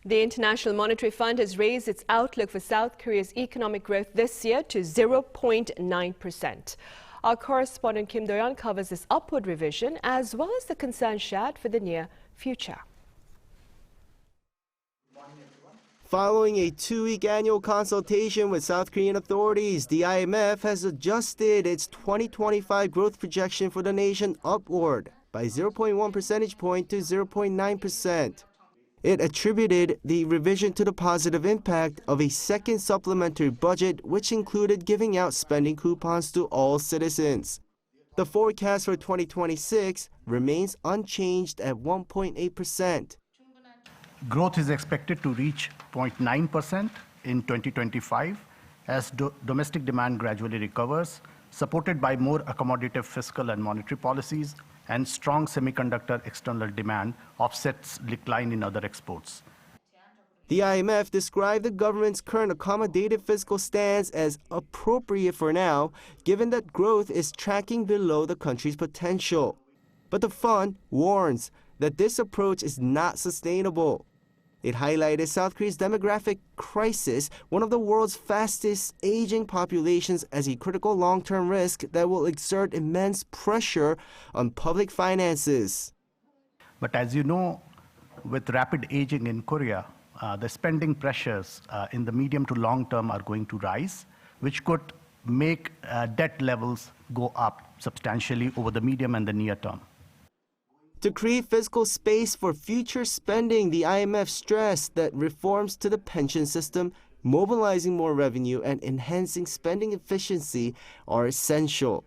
The International Monetary Fund has raised its outlook for South Korea's economic growth this year to 0.9%. Our correspondent Kim Do-yeon covers this upward revision as well as the concerns shared for the near future. Following a 2-week annual consultation with South Korean authorities, the IMF has adjusted its 2025 growth projection for the nation upward by 0.1 percentage point to 0.9%. It attributed the revision to the positive impact of a second supplementary budget, which included giving out spending coupons to all citizens. The forecast for 2026 remains unchanged at 1.8%. Growth is expected to reach 0.9% in 2025 as domestic demand gradually recovers, supported by more accommodative fiscal and monetary policies, and strong semiconductor external demand offsets decline in other exports. The IMF described the government's current accommodative fiscal stance as appropriate for now, given that growth is tracking below the country's potential. But the fund warns that this approach is not sustainable. It highlighted South Korea's demographic crisis, one of the world's fastest aging populations, as a critical long-term risk that will exert immense pressure on public finances. But as you know, with rapid aging in Korea, the spending pressures in the medium to long term are going to rise, which could make debt levels go up substantially over the medium and the near term. To create fiscal space for future spending, the IMF stressed that reforms to the pension system, mobilizing more revenue, and enhancing spending efficiency are essential.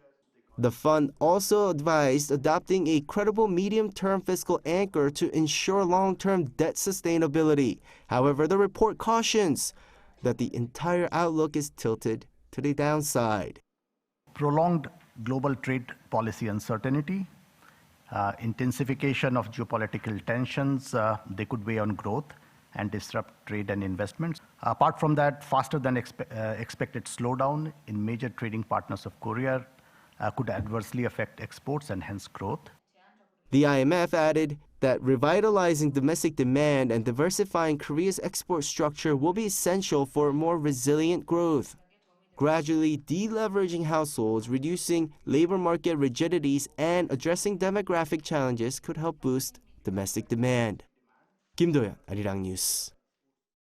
The fund also advised adopting a credible medium-term fiscal anchor to ensure long-term debt sustainability. However, the report cautions that the entire outlook is tilted to the downside. Prolonged global trade policy uncertainty, intensification of geopolitical tensions, they could weigh on growth and disrupt trade and investments. Apart from that, faster than expected slowdown in major trading partners of Korea could adversely affect exports and hence growth. The IMF added that revitalizing domestic demand and diversifying Korea's export structure will be essential for more resilient growth. Gradually deleveraging households, reducing labor market rigidities, and addressing demographic challenges could help boost domestic demand. Kim Do-yeon, Arirang News.